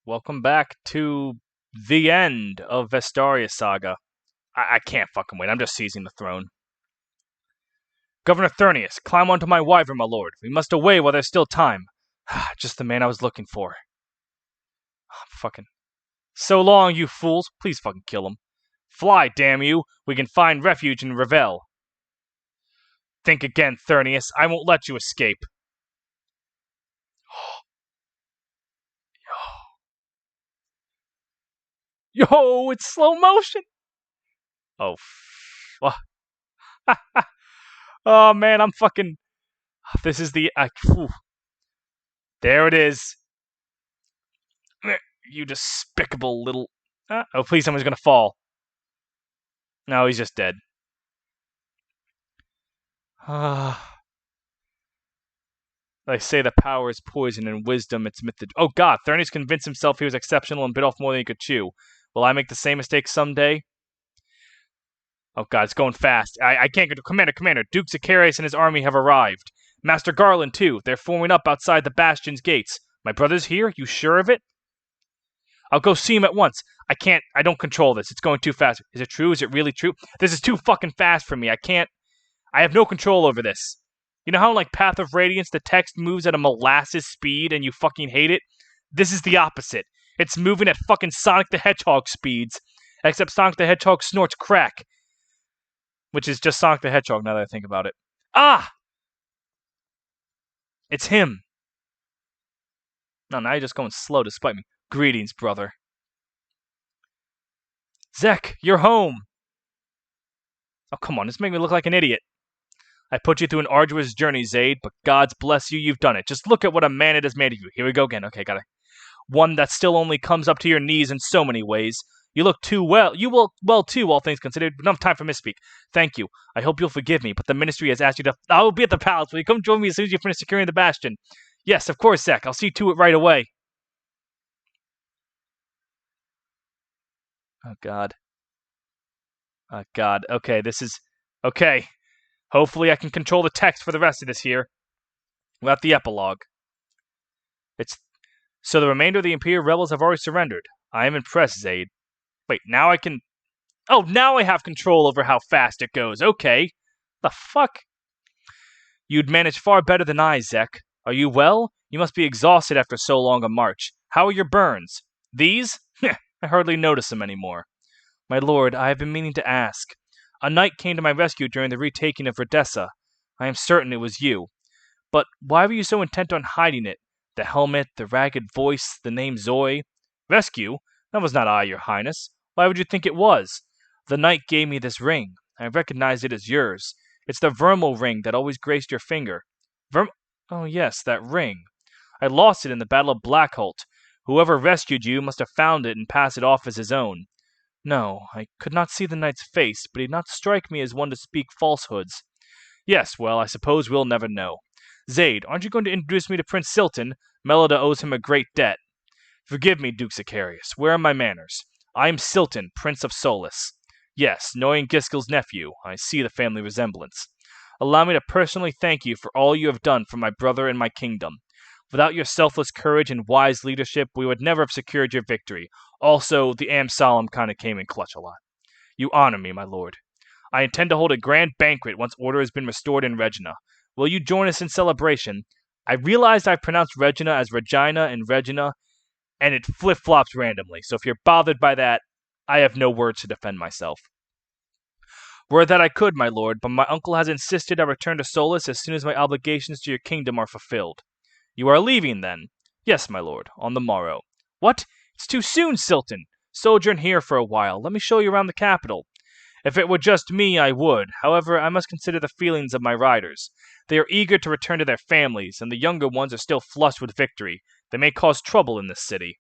Welcome back to the end of Vestaria Saga. I can't fucking wait. I'm just seizing the throne. Governor Thorniest, climb onto my wyvern, my lord. We must away while there's still time. Just the man I was looking for. Fucking. So long, you fools. Please fucking kill him. Fly, damn you. We can find refuge in Revel. Think again, Thorniest. I won't let you escape. Yo, it's slow motion. Oh, oh man, I'm fucking. This is the. There it is. You despicable little. Oh, please, someone's gonna fall. No, he's just dead. They say the power is poison and wisdom its myth. Oh god, Thorniest convinced himself he was exceptional and bit off more than he could chew. Will I make the same mistake someday? Oh god, it's going fast. I can't go. Commander, Duke Zacharias and his army have arrived. Master Garland, too. They're forming up outside the Bastion's gates. My brother's here? You sure of it? I'll go see him at once. I don't control this. It's going too fast. Is it true? Is it really true? This is too fucking fast for me. I have no control over this. You know how in like Path of Radiance the text moves at a molasses speed and you fucking hate it? This is the opposite. It's moving at fucking Sonic the Hedgehog speeds. Except Sonic the Hedgehog snorts crack. Which is just Sonic the Hedgehog now that I think about it. Ah! It's him. No, now you're just going slow to spite me. Greetings, brother. Zek, you're home! Oh, come on, this makes me look like an idiot. I put you through an arduous journey, Zaid, but God's bless you, you've done it. Just look at what a man it has made of you. Here we go again. Okay, got it. One that still only comes up to your knees in so many ways. You look too well. You will well too, all things considered. Enough time for misspeak. Thank you. I hope you'll forgive me, but the ministry has asked you to. I will be at the palace. Will you come join me as soon as you finish securing the bastion? Yes, of course, Zek. I'll see to it right away. Oh God. Oh God. Okay, this is okay. Hopefully, I can control the text for the rest of this here. Without the epilogue. So the remainder of the Imperial rebels have already surrendered. I am impressed, Zaid. Wait, now I can. Oh, now I have control over how fast it goes. Okay. The fuck? You'd manage far better than I, Zek. Are you well? You must be exhausted after so long a march. How are your burns? These? I hardly notice them anymore. My lord, I have been meaning to ask. A knight came to my rescue during the retaking of Verdessa. I am certain it was you. But why were you so intent on hiding it? The helmet, the ragged voice, the name Zoe. Rescue? That was not I, your highness. Why would you think it was? The knight gave me this ring. I recognized it as yours. It's the vermal ring that always graced your finger. Oh yes, that ring. I lost it in the Battle of Blackholt. Whoever rescued you must have found it and passed it off as his own. No, I could not see the knight's face, but he did not strike me as one to speak falsehoods. Yes, well, I suppose we'll never know. Zaid, aren't you going to introduce me to Prince Silton? Melida owes him a great debt. Forgive me, Duke Zacharias. Where are my manners? I am Silton, Prince of Solace. Yes, Noyan Giskel's nephew. I see the family resemblance. Allow me to personally thank you for all you have done for my brother and my kingdom. Without your selfless courage and wise leadership, we would never have secured your victory. Also, the Am Solemn kind of came in clutch a lot. You honor me, my lord. I intend to hold a grand banquet once order has been restored in Regina. Will you join us in celebration? I realized I've pronounced Regina as Regina and Regina, and it flip-flops randomly, so if you're bothered by that, I have no words to defend myself. Were that I could, my lord, but my uncle has insisted I return to Solace as soon as my obligations to your kingdom are fulfilled. You are leaving, then? Yes, my lord, on the morrow. What? It's too soon, Silton. Sojourn here for a while. Let me show you around the capital. If it were just me, I would. However, I must consider the feelings of my riders. They are eager to return to their families, and the younger ones are still flushed with victory. They may cause trouble in this city.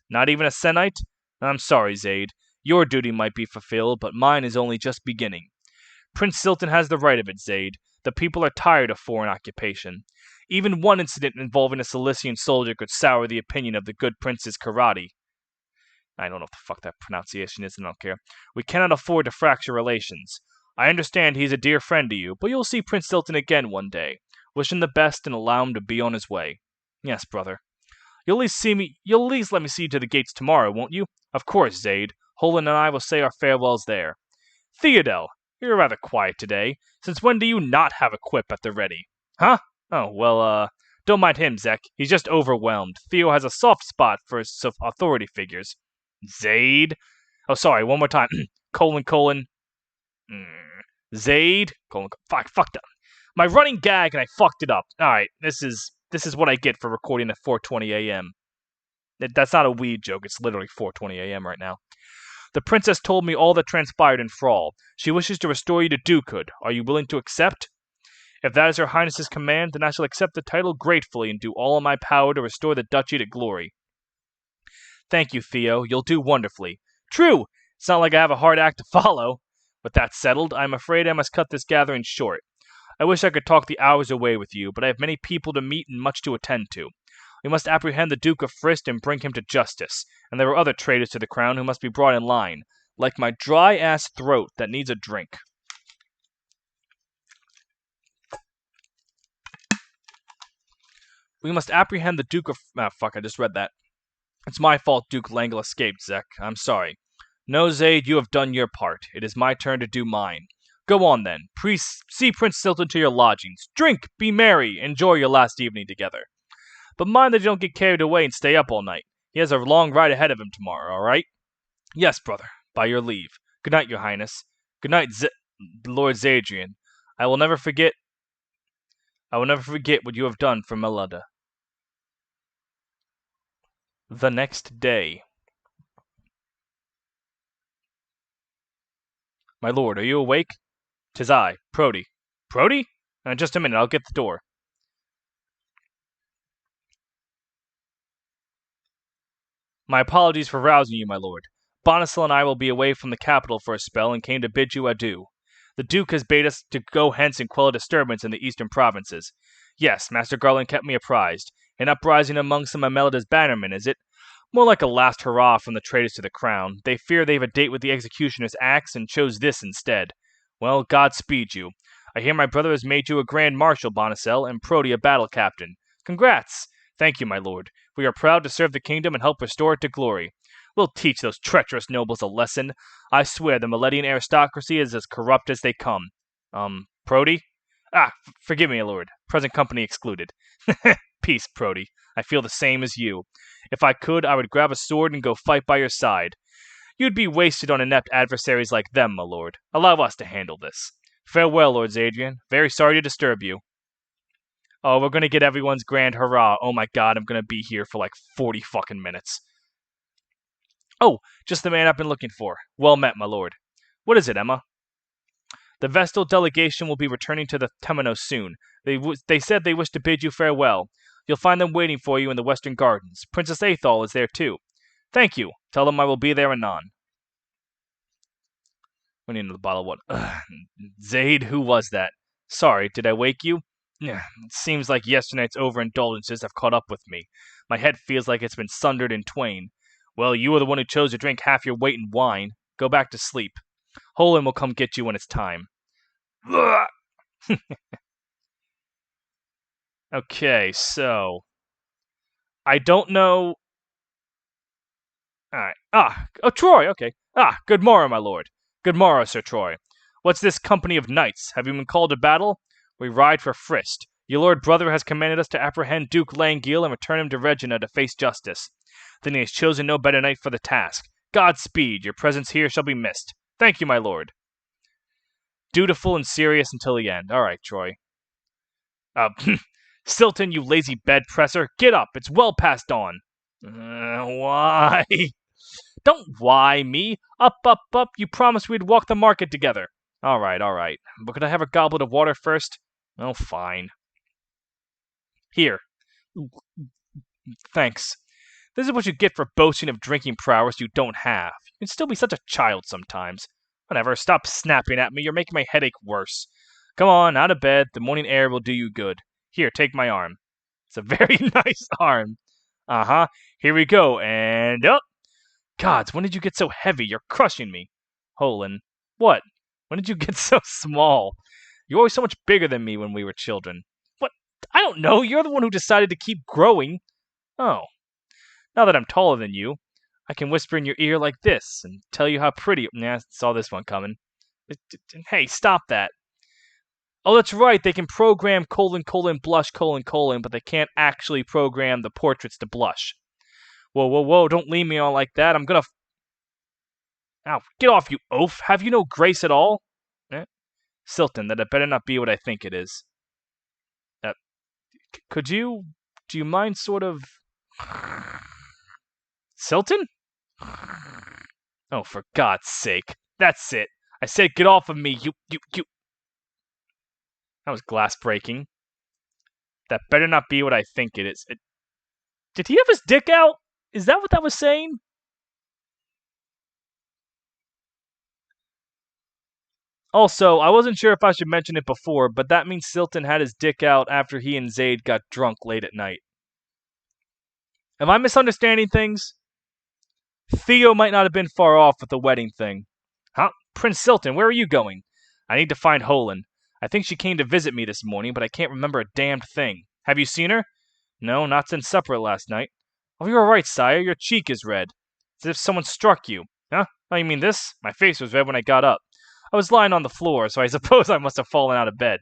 Not even a Senite? I'm sorry, Zaid. Your duty might be fulfilled, but mine is only just beginning. Prince Silton has the right of it, Zaid. The people are tired of foreign occupation. Even one incident involving a Cilician soldier could sour the opinion of the good Prince's karate. I don't know what the fuck that pronunciation is, and I don't care. We cannot afford to fracture relations. I understand he's a dear friend to you, but you'll see Prince Silton again one day. Wish him the best and allow him to be on his way. Yes, brother. You'll at least let me see you to the gates tomorrow, won't you? Of course, Zaid. Holland and I will say our farewells there. Theodel, you're rather quiet today. Since when do you not have a quip at the ready? Huh? Oh, well, don't mind him, Zek. He's just overwhelmed. Theo has a soft spot for authority figures. Zaid? Oh, sorry, one more time. colon. Zaid? Fuck that. My running gag and I fucked it up. Alright, this is what I get for recording at 4:20 a.m. That's not a weed joke, it's literally 4:20 a.m. right now. The princess told me all that transpired in Thrall. She wishes to restore you to dukehood. Are you willing to accept? If that is her highness's command, then I shall accept the title gratefully and do all in my power to restore the duchy to glory. Thank you, Theo. You'll do wonderfully. True! It's not like I have a hard act to follow. With that settled, I am afraid I must cut this gathering short. I wish I could talk the hours away with you, but I have many people to meet and much to attend to. We must apprehend the Duke of Frist and bring him to justice, and there are other traitors to the crown who must be brought in line, like my dry-ass throat that needs a drink. We must apprehend the Duke of... Ah, fuck, I just read that. It's my fault Duke Langle escaped, Zek. I'm sorry. No, Zaid, you have done your part. It is my turn to do mine. Go on, then. See Prince Silton to your lodgings. Drink, be merry, enjoy your last evening together. But mind that you don't get carried away and stay up all night. He has a long ride ahead of him tomorrow, all right? Yes, brother, by your leave. Good night, your highness. Good night, Lord Zadrian. I will never forget what you have done for Melunda. The next day. My lord, are you awake? 'Tis I, Prody. Prody? Just a minute, I'll get the door. My apologies for rousing you, my lord. Bonacill and I will be away from the capital for a spell and came to bid you adieu. The Duke has bade us to go hence and quell a disturbance in the eastern provinces. Yes, Master Garland kept me apprised. An uprising among some of Melida's bannermen, is it? More like a last hurrah from the traitors to the crown. They fear they've a date with the executioner's axe and chose this instead. Well, God speed you. I hear my brother has made you a Grand Marshal, Bonacill, and Prody a battle captain. Congrats! Thank you, my lord. We are proud to serve the kingdom and help restore it to glory. We'll teach those treacherous nobles a lesson. I swear the Meledian aristocracy is as corrupt as they come. Prody? Forgive me, lord. Present company excluded. Peace, Prody. I feel the same as you. If I could, I would grab a sword and go fight by your side. You'd be wasted on inept adversaries like them, my lord. Allow us to handle this. Farewell, Lord Zadrian. Very sorry to disturb you. Oh, we're gonna get everyone's grand hurrah. Oh my god, I'm gonna be here for like 40 fucking minutes. Oh, just the man I've been looking for. Well met, my lord. What is it, Emma? The Vestal delegation will be returning to the Temenos soon. They said they wish to bid you farewell. You'll find them waiting for you in the Western Gardens. Princess Aethal is there too. Thank you. Tell them I will be there anon. We need another bottle of water. Zaid, who was that? Sorry, did I wake you? It seems like yesternight's overindulgences have caught up with me. My head feels like it's been sundered in twain. Well, you were the one who chose to drink half your weight in wine. Go back to sleep. Holland will come get you when it's time. Okay, so... I don't know... Alright. Troy, okay. Good morrow, my lord. Good morrow, Sir Troy. What's this company of knights? Have you been called to battle? We ride for Frist. Your lord brother has commanded us to apprehend Duke Langil and return him to Regina to face justice. Then he has chosen no better knight for the task. Godspeed, your presence here shall be missed. Thank you, my lord. Dutiful and serious until the end. Alright, Troy. Stilton, you lazy bed presser, get up, it's well past dawn. Why? Don't why me. Up, you promised we'd walk the market together. Alright. But could I have a goblet of water first? Oh, fine. Here. Thanks. This is what you get for boasting of drinking prowess you don't have. You can still be such a child sometimes. Whatever, stop snapping at me, you're making my headache worse. Come on, out of bed, the morning air will do you good. Here, take my arm. It's a very nice arm. Here we go, and up. Gods, when did you get so heavy? You're crushing me. Holland. What? When did you get so small? You're always so much bigger than me when we were children. What? I don't know, you're the one who decided to keep growing. Oh. Now that I'm taller than you, I can whisper in your ear like this and tell you how pretty. Nah, saw this one coming. Hey, stop that. Oh, that's right. They can program : blush : but they can't actually program the portraits to blush. Whoa, whoa, whoa! Don't leave me on like that. I'm gonna. Ow! Get off, you oaf! Have you no grace at all? Eh? Silton, that it better not be what I think it is. Could you? Do you mind sort of? Silton? Oh, for God's sake! That's it. I said, get off of me, you. That was glass breaking. That better not be what I think it is. Did he have his dick out? Is that what that was saying? Also, I wasn't sure if I should mention it before, but that means Silton had his dick out after he and Zaid got drunk late at night. Am I misunderstanding things? Theo might not have been far off with the wedding thing. Huh? Prince Silton, where are you going? I need to find Holen. I think she came to visit me this morning, but I can't remember a damned thing. Have you seen her? No, not since supper last night. Oh, you're all right, sire. Your cheek is red. It's as if someone struck you. Huh? Oh, you mean this? My face was red when I got up. I was lying on the floor, so I suppose I must have fallen out of bed.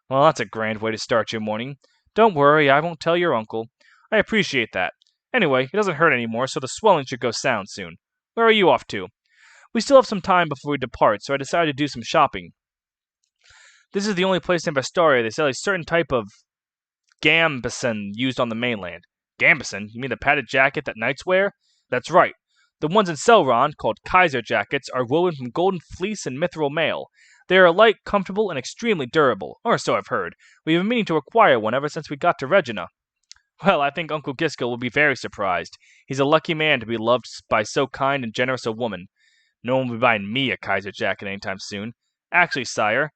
Well, that's a grand way to start your morning. Don't worry, I won't tell your uncle. I appreciate that. Anyway, it doesn't hurt anymore, so the swelling should go sound soon. Where are you off to? We still have some time before we depart, so I decided to do some shopping. This is the only place in Vestaria they sell a certain type of gambeson used on the mainland. Gambeson? You mean the padded jacket that knights wear? That's right. The ones in Selron, called Kaiser jackets, are woven from golden fleece and mithril mail. They are light, comfortable, and extremely durable, or so I've heard. We've been meaning to acquire one ever since we got to Regina. Well, I think Uncle Giskel will be very surprised. He's a lucky man to be loved by so kind and generous a woman. No one will be buying me a Kaiser jacket anytime soon. Actually, sire,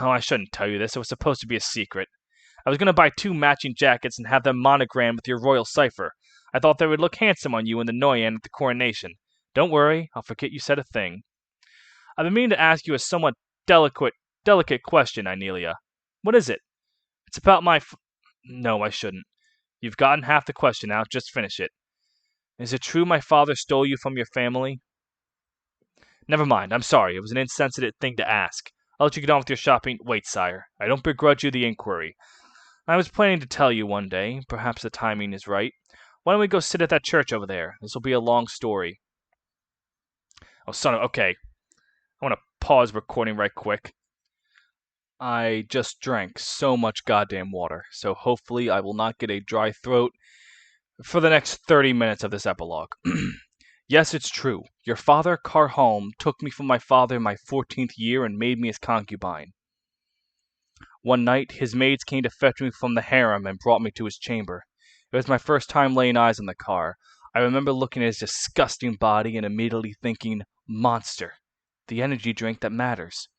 I shouldn't tell you this. It was supposed to be a secret. I was going to buy 2 matching jackets and have them monogrammed with your royal cipher. I thought they would look handsome on you in the Noyan at the coronation. Don't worry, I'll forget you said a thing. I've been meaning to ask you a somewhat delicate question, Inelia. What is it? It's about my No, I shouldn't. You've gotten half the question out, just finish it. Is it true my father stole you from your family? Never mind, I'm sorry, it was an insensitive thing to ask. I'll let you get on with your shopping. Wait, sire, I don't begrudge you the inquiry. I was planning to tell you one day. Perhaps the timing is right. Why don't we go sit at that church over there? This will be a long story. Oh, son of... Okay. I want to pause recording right quick. I just drank so much goddamn water, so hopefully I will not get a dry throat for the next 30 minutes of this epilogue. Yes, it's true. Your father, Carholm, took me from my father in my 14th year and made me his concubine. One night, his maids came to fetch me from the harem and brought me to his chamber. It was my first time laying eyes on the car. I remember looking at his disgusting body and immediately thinking, monster, the energy drink that matters.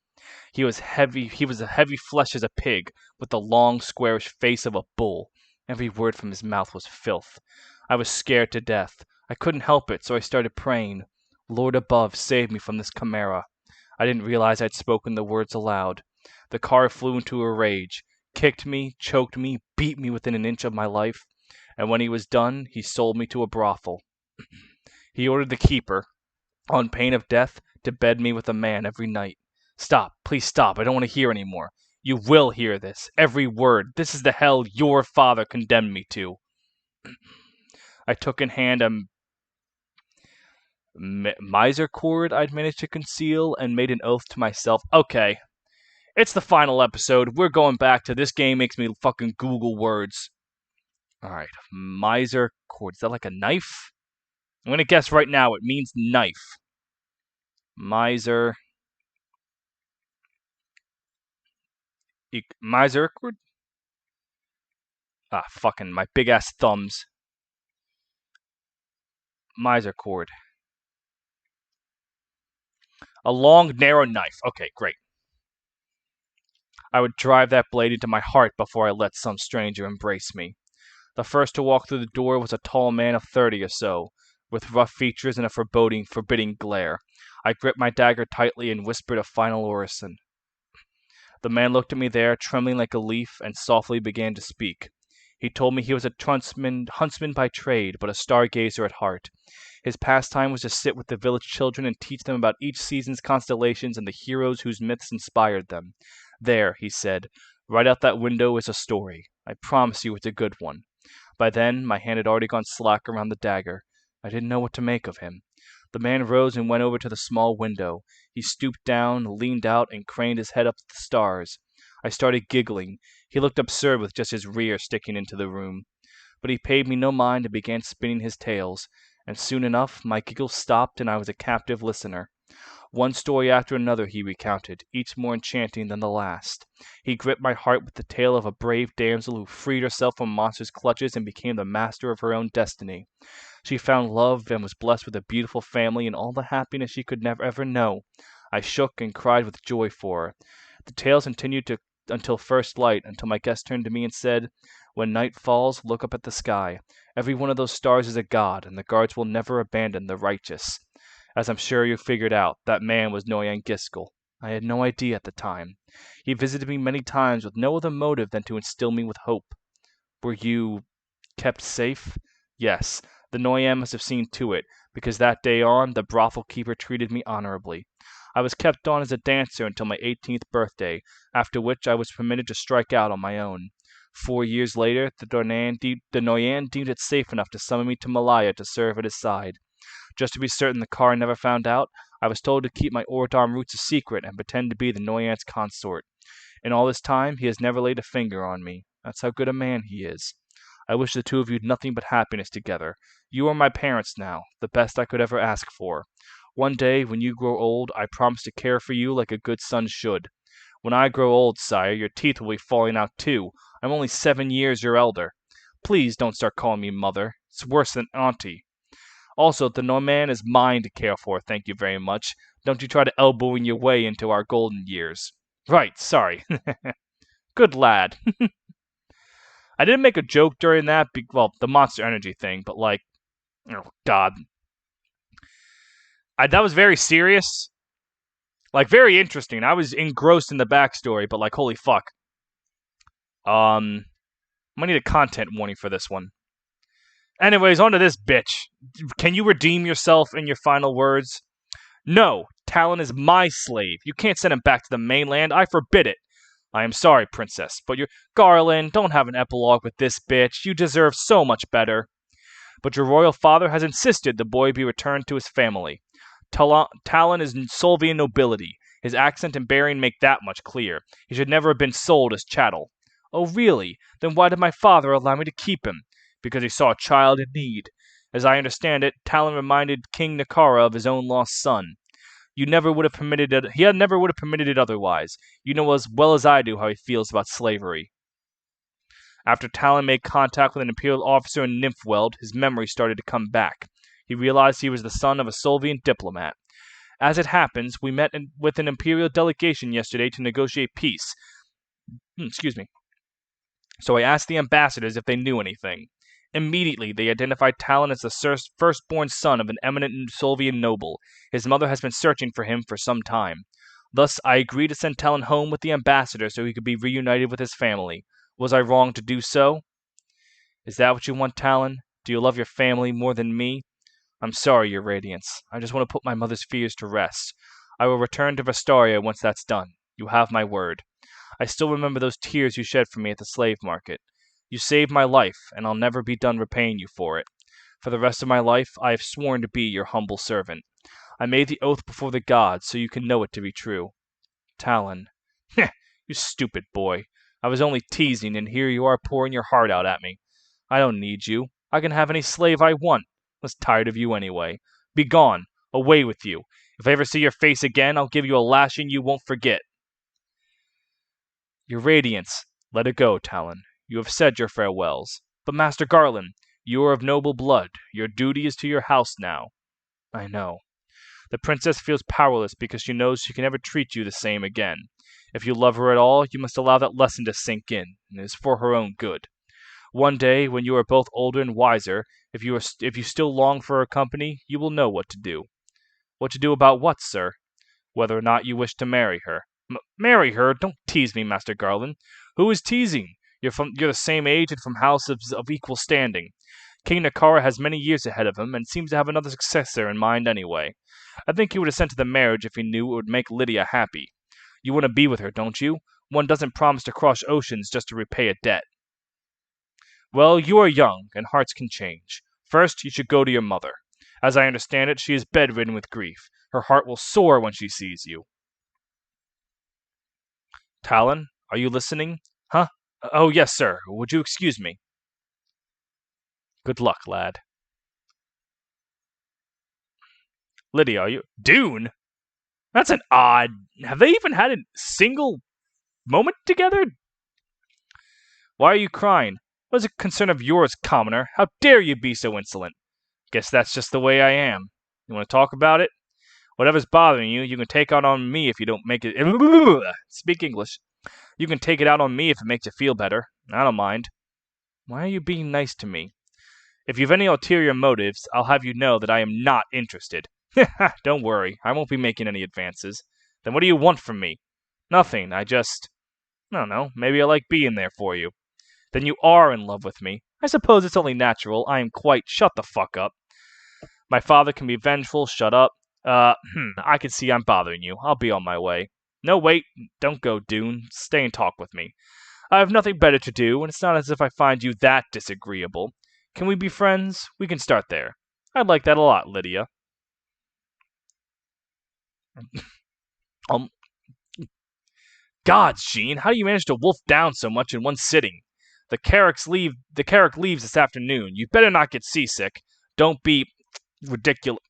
He was as heavy flesh as a pig, with the long, squarish face of a bull. Every word from his mouth was filth. I was scared to death. I couldn't help it, so I started praying. Lord above, save me from this chimera. I didn't realize I'd spoken the words aloud. The car flew into a rage, kicked me, choked me, beat me within an inch of my life, and when he was done, he sold me to a brothel. He ordered the keeper, on pain of death, to bed me with a man every night. Stop, please stop, I don't want to hear any more. You will hear this, every word. This is the hell your father condemned me to. I took in hand a miser cord I'd managed to conceal and made an oath to myself. Okay, it's the final episode. We're going back to this game makes me fucking Google words. Alright, miser cord. Is that like a knife? I'm gonna guess right now it means knife. Miser. Miser cord? Ah, fucking my big ass thumbs. Miser cord. A long, narrow knife. Okay, great. I would drive that blade into my heart before I let some stranger embrace me. The first to walk through the door was a tall man of 30 or so, with rough features and a forbidding glare. I gripped my dagger tightly and whispered a final orison. The man looked at me there, trembling like a leaf, and softly began to speak. He told me he was a huntsman by trade, but a stargazer at heart. His pastime was to sit with the village children and teach them about each season's constellations and the heroes whose myths inspired them. There, he said, right out that window is a story. I promise you it's a good one. By then, my hand had already gone slack around the dagger. I didn't know what to make of him. The man rose and went over to the small window. He stooped down, leaned out, and craned his head up at the stars. I started giggling. He looked absurd with just his rear sticking into the room. But he paid me no mind and began spinning his tales, and soon enough my giggles stopped and I was a captive listener. One story after another he recounted, each more enchanting than the last. He gripped my heart with the tale of a brave damsel who freed herself from monsters' clutches and became the master of her own destiny. She found love and was blessed with a beautiful family and all the happiness she could never ever know. I shook and cried with joy for her. The tales continued until first light, until my guest turned to me and said, "When night falls, look up at the sky. Every one of those stars is a god, and the gods will never abandon the righteous." As I'm sure you figured out, that man was Noyan Giskel. I had no idea at the time. He visited me many times with no other motive than to instill me with hope. Were you kept safe? Yes, the Noyan must have seen to it, because that day on, the brothel keeper treated me honorably. I was kept on as a dancer until my 18th birthday, after which I was permitted to strike out on my own. 4 years later, the Noyan deemed it safe enough to summon me to Malaya to serve at his side. Just to be certain the car never found out, I was told to keep my Ordom roots a secret and pretend to be the Noyan's consort. In all this time, he has never laid a finger on me. That's how good a man he is. I wish the two of you had nothing but happiness together. You are my parents now, the best I could ever ask for. One day, when you grow old, I promise to care for you like a good son should. When I grow old, sire, your teeth will be falling out too. I'm only 7 years your elder. Please don't start calling me mother. It's worse than auntie. Also, the Norman is mine to care for, thank you very much. Don't you try to elbowing your way into our golden years. Right, sorry. Good lad. I didn't make a joke during that, the Monster Energy thing, but oh god. That was very serious. Very interesting. I was engrossed in the backstory, but holy fuck. I might need a content warning for this one. Anyways, on to this bitch. Can you redeem yourself in your final words? No, Talon is my slave. You can't send him back to the mainland. I forbid it. I am sorry, princess, but Garland, don't have an epilogue with this bitch. You deserve so much better. But your royal father has insisted the boy be returned to his family. Talon is Solvian nobility. His accent and bearing make that much clear. He should never have been sold as chattel. Oh, really? Then why did my father allow me to keep him? Because he saw a child in need. As I understand it, Talon reminded King Nakara of his own lost son. He never would have permitted it otherwise. You know as well as I do how he feels about slavery. After Talon made contact with an Imperial officer in Nymphweld, his memory started to come back. He realized he was the son of a Solvian diplomat. As it happens, we met with an Imperial delegation yesterday to negotiate peace. So I asked the ambassadors if they knew anything. Immediately, they identified Talon as the firstborn son of an eminent Solvian noble. His mother has been searching for him for some time. Thus, I agreed to send Talon home with the ambassador so he could be reunited with his family. Was I wrong to do so? Is that what you want, Talon? Do you love your family more than me? I'm sorry, Your Radiance. I just want to put my mother's fears to rest. I will return to Vestaria once that's done. You have my word. I still remember those tears you shed for me at the slave market. You saved my life, and I'll never be done repaying you for it. For the rest of my life, I have sworn to be your humble servant. I made the oath before the gods, so you can know it to be true. Talon. Heh, you stupid boy. I was only teasing, and here you are pouring your heart out at me. I don't need you. I can have any slave I want. I was tired of you anyway. Be gone. Away with you. If I ever see your face again, I'll give you a lashing you won't forget. Your Radiance. Let it go, Talon. You have said your farewells. But Master Garland, you are of noble blood. Your duty is to your house now. I know. The princess feels powerless because she knows she can never treat you the same again. If you love her at all, you must allow that lesson to sink in. It is for her own good. One day, when you are both older and wiser, if you still long for her company, you will know what to do. What to do about what, sir? Whether or not you wish to marry her. Marry her? Don't tease me, Master Garland. Who is teasing? You're the same age and from houses of equal standing. King Nakara has many years ahead of him, and seems to have another successor in mind anyway. I think he would assent to the marriage if he knew it would make Lydia happy. You want to be with her, don't you? One doesn't promise to cross oceans just to repay a debt. Well, you are young, and hearts can change. First, you should go to your mother. As I understand it, she is bedridden with grief. Her heart will soar when she sees you. Talon, are you listening? Huh? Oh, yes, sir. Would you excuse me? Good luck, lad. Lydia, are you... Dune? That's an odd... Have they even had a single moment together? Why are you crying? What is a concern of yours, commoner? How dare you be so insolent? Guess that's just the way I am. You want to talk about it? Whatever's bothering you, you can take out on me if you don't make it... Speak English. You can take it out on me if it makes you feel better. I don't mind. Why are you being nice to me? If you've any ulterior motives, I'll have you know that I am not interested. Don't worry, I won't be making any advances. Then what do you want from me? Nothing, I don't know, maybe I like being there for you. Then you are in love with me. I suppose it's only natural. I am quite... Shut the fuck up. My father can be vengeful, shut up. I can see I'm bothering you. I'll be on my way. No, wait, don't go, Dune. Stay and talk with me. I have nothing better to do, and it's not as if I find you that disagreeable. Can we be friends? We can start there. I'd like that a lot, Lydia. Gods, Jean, how do you manage to wolf down so much in one sitting? The Carrick leaves this afternoon. You better not get seasick. Don't be ridiculous.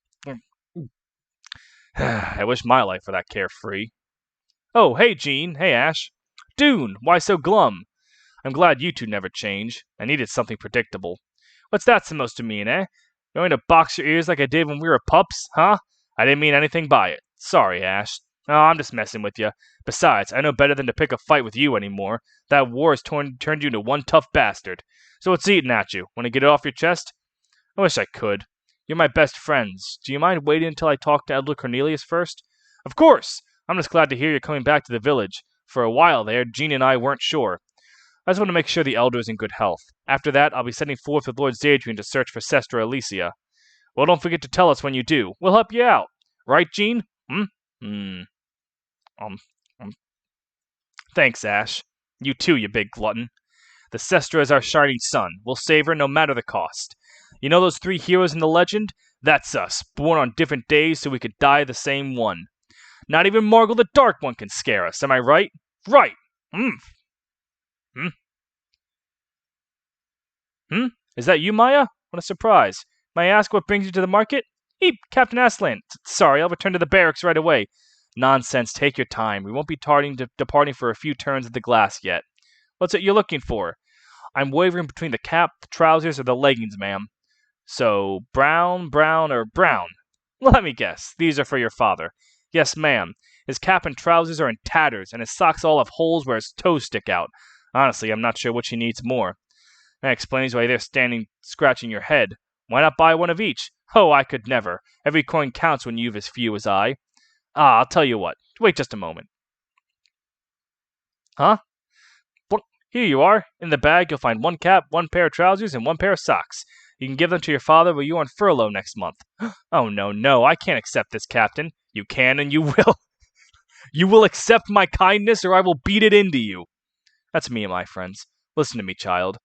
I wish my life were that carefree. Oh, hey, Jean. Hey, Ash. Dune, why so glum? I'm glad you two never change. I needed something predictable. What's that supposed to mean, eh? Going to box your ears like I did when we were pups, huh? I didn't mean anything by it. Sorry, Ash. Oh, I'm just messing with you. Besides, I know better than to pick a fight with you anymore. That war has turned you into one tough bastard. So what's eating at you? Want to get it off your chest? I wish I could. You're my best friends. Do you mind waiting until I talk to Elder Cornelius first? Of course! I'm just glad to hear you're coming back to the village. For a while there, Jean and I weren't sure. I just want to make sure the Elder is in good health. After that, I'll be sending forth with Lord Zadrian to search for Sestra Elysia. Well, don't forget to tell us when you do. We'll help you out. Right, Jean? Thanks, Ash. You too, you big glutton. The Sestra is our shining sun. We'll save her no matter the cost. You know those 3 heroes in the legend? That's us, born on different days so we could die the same one. Not even Morgul the Dark One can scare us, am I right? Right! Is that you, Maya? What a surprise. May I ask what brings you to the market? Captain Aslan. Sorry, I'll return to the barracks right away. Nonsense, take your time. We won't be departing for a few turns of the glass yet. What's it you're looking for? I'm wavering between the cap, the trousers, or the leggings, ma'am. So, brown, or brown? Let me guess. These are for your father. Yes, ma'am. His cap and trousers are in tatters, and his socks all have holes where his toes stick out. Honestly, I'm not sure which he needs more. That explains why they're standing scratching your head. Why not buy one of each? Oh, I could never. Every coin counts when you've as few as I. I'll tell you what. Wait just a moment. Huh? Here you are. In the bag, you'll find 1 cap, 1 pair of trousers, and 1 pair of socks. You can give them to your father while you're on furlough next month. Oh, no, I can't accept this, Captain. You can and you will. You will accept my kindness, or I will beat it into you. That's me, my friends. Listen to me, child.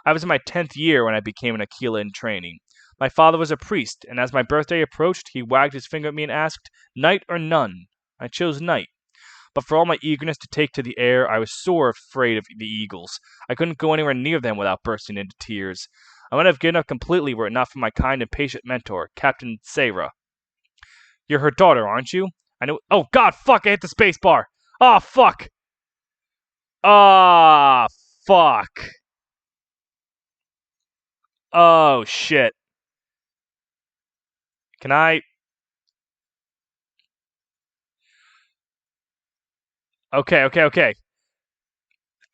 I was in my 10th year when I became an Aquila in training. My father was a priest, and as my birthday approached, he wagged his finger at me and asked, "Knight or none?" I chose knight. But for all my eagerness to take to the air, I was sore afraid of the eagles. I couldn't go anywhere near them without bursting into tears. I might have given up completely were it not for my kind and patient mentor, Captain Saga. You're her daughter, aren't you? I know. Oh, God, fuck, I hit the space bar. Ah, fuck. Ah, fuck. Oh, shit. Can I... Okay.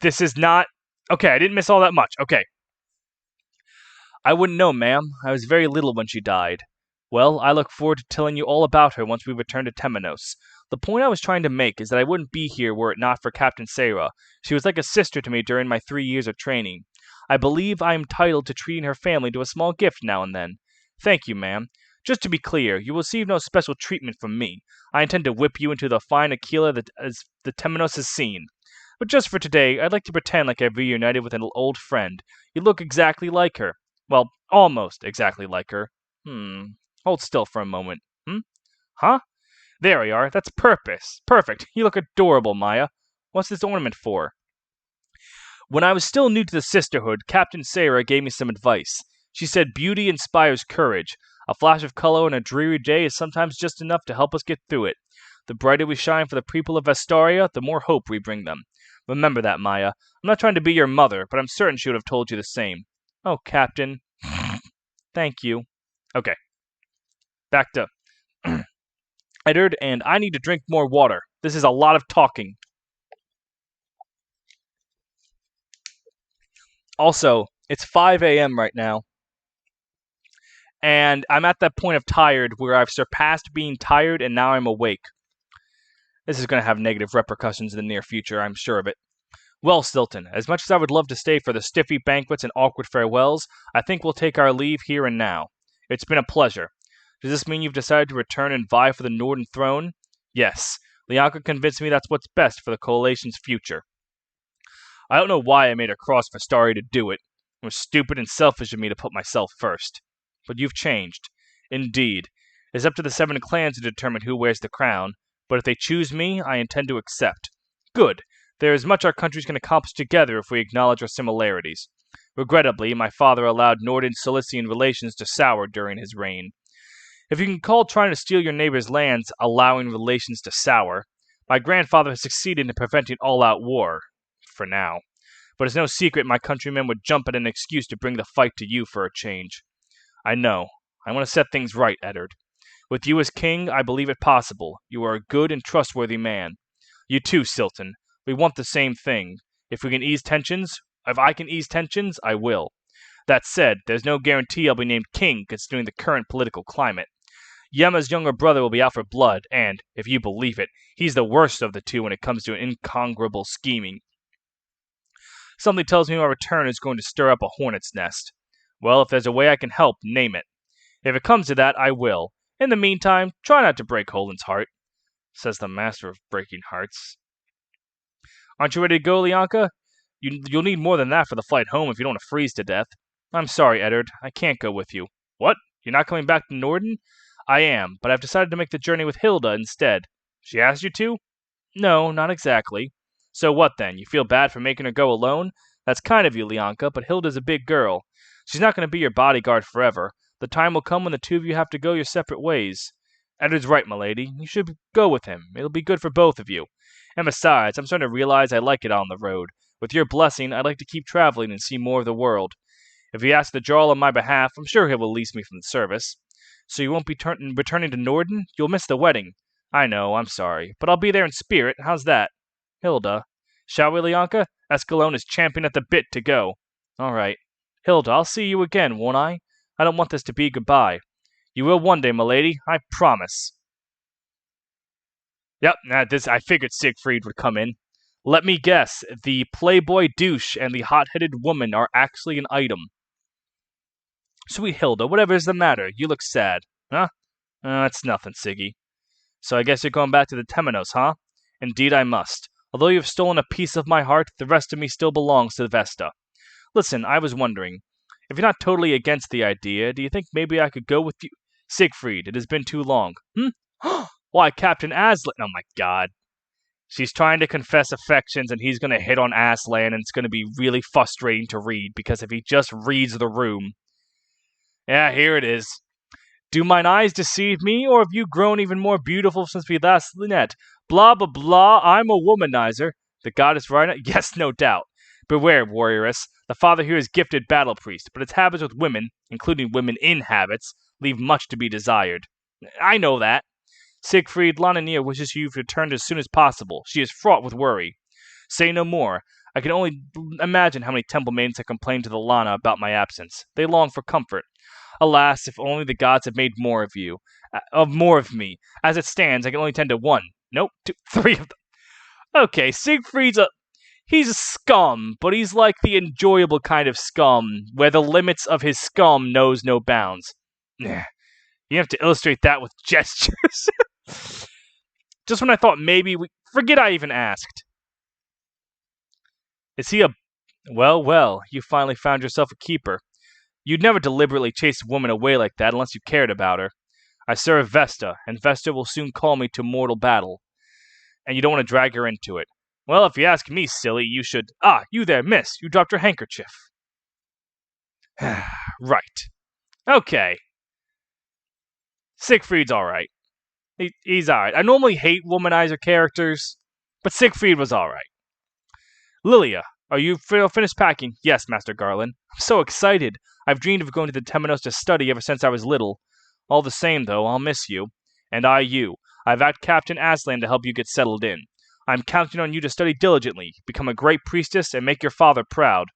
This is not... Okay, I didn't miss all that much. Okay. I wouldn't know, ma'am. I was very little when she died. Well, I look forward to telling you all about her once we return to Temenos. The point I was trying to make is that I wouldn't be here were it not for Captain Sarah. She was like a sister to me during my 3 years of training. I believe I am entitled to treating her family to a small gift now and then. Thank you, ma'am. Just to be clear, you will receive no special treatment from me. I intend to whip you into the fine Aquila that as the Temenos has seen. But just for today, I'd like to pretend like I've reunited with an old friend. You look exactly like her. Well, almost exactly like her. Hold still for a moment. Huh? There we are. That's perfect. You look adorable, Maya. What's this ornament for? When I was still new to the sisterhood, Captain Sarah gave me some advice. She said beauty inspires courage. A flash of color on a dreary day is sometimes just enough to help us get through it. The brighter we shine for the people of Vestaria, the more hope we bring them. Remember that, Maya. I'm not trying to be your mother, but I'm certain she would have told you the same. Oh, Captain. Thank you. Okay. Back to Eddard, and I need to drink more water. This is a lot of talking. Also, it's 5 a.m. right now, and I'm at that point of tired where I've surpassed being tired and now I'm awake. This is going to have negative repercussions in the near future, I'm sure of it. Well, Stilton, as much as I would love to stay for the stiffy banquets and awkward farewells, I think we'll take our leave here and now. It's been a pleasure. Does this mean you've decided to return and vie for the Northern throne? Yes. Lianka convinced me that's what's best for the Coalition's future. I don't know why I made her cross Vestaria to do it. It was stupid and selfish of me to put myself first. But you've changed. Indeed. It's up to the 7 clans to determine who wears the crown, but if they choose me, I intend to accept. Good. There is much our countries can accomplish together if we acknowledge our similarities. Regrettably, my father allowed Northern-Cilician relations to sour during his reign. If you can call trying to steal your neighbor's lands allowing relations to sour, my grandfather has succeeded in preventing all-out war. For now. But it's no secret my countrymen would jump at an excuse to bring the fight to you for a change. I know. I want to set things right, Eddard. With you as king, I believe it possible. You are a good and trustworthy man. You too, Silton. We want the same thing. If I can ease tensions, I will. That said, there's no guarantee I'll be named king considering the current political climate. Yema's younger brother will be out for blood, and, if you believe it, he's the worst of the two when it comes to incongruable scheming. Something tells me my return is going to stir up a hornet's nest. Well, if there's a way I can help, name it. If it comes to that, I will. In the meantime, try not to break Holand's heart, says the master of breaking hearts. Aren't you ready to go, Lianka? You'll need more than that for the flight home if you don't want to freeze to death. I'm sorry, Eddard. I can't go with you. What? You're not coming back to Norden? I am, but I've decided to make the journey with Hilda instead. She asked you to? No, not exactly. So what then? You feel bad for making her go alone? That's kind of you, Lianka, but Hilda's a big girl. She's not going to be your bodyguard forever. The time will come when the two of you have to go your separate ways. Eddard's right, milady. You should go with him. It'll be good for both of you. And besides, I'm starting to realize I like it on the road. With your blessing, I'd like to keep traveling and see more of the world. If you ask the Jarl on my behalf, I'm sure he will release me from the service. So you won't be returning to Norden? You'll miss the wedding. I know, I'm sorry. But I'll be there in spirit. How's that? Hilda. Shall we, Lianka? Escalone is champing at the bit to go. All right. Hilda, I'll see you again, won't I? I don't want this to be goodbye. You will one day, milady. I promise. Yep, I figured Siegfried would come in. Let me guess. The playboy douche and the hot-headed woman are actually an item. Sweet Hilda, whatever is the matter? You look sad. Huh? It's nothing, Siggy. So I guess you're going back to the Temenos, huh? Indeed I must. Although you have stolen a piece of my heart, the rest of me still belongs to Vesta. Listen, I was wondering, if you're not totally against the idea, do you think maybe I could go with you? Siegfried, it has been too long. Why, Captain Aslan? Oh my god. She's trying to confess affections and he's going to hit on Aslan and it's going to be really frustrating to read because if he just reads the room. Yeah, here it is. Do mine eyes deceive me, or have you grown even more beautiful since we last met? Blah, blah, blah, I'm a womanizer. The goddess Rhina? Yes, no doubt. Beware, warrioress. The father here is gifted battle priest, but his habits with women, including women in habits, leave much to be desired. I know that. Siegfried, Lanania wishes you returned as soon as possible. She is fraught with worry. Say no more. I can only imagine how many temple maidens have complained to the Lana about my absence. They long for comfort. Alas, if only the gods had made more of you, more of me. As it stands, I can only tend to one. Nope, two, three of them. Okay, he's a scum, but he's like the enjoyable kind of scum, where the limits of his scum knows no bounds. You have to illustrate that with gestures. Just when I thought maybe forget I even asked. Is he a... Well, you finally found yourself a keeper. You'd never deliberately chase a woman away like that unless you cared about her. I serve Vesta, and Vesta will soon call me to mortal battle. And you don't want to drag her into it. Well, if you ask me, silly, you should... Ah, you there, miss. You dropped your handkerchief. Right. Okay. Siegfried's alright. He's alright. I normally hate womanizer characters, but Siegfried was alright. Lilia, are you finished packing? Yes, Master Garland. I'm so excited. I've dreamed of going to the Temenos to study ever since I was little. All the same, though, I'll miss you. And I you. I've asked Captain Aslan to help you get settled in. I'm counting on you to study diligently, become a great priestess, and make your father proud.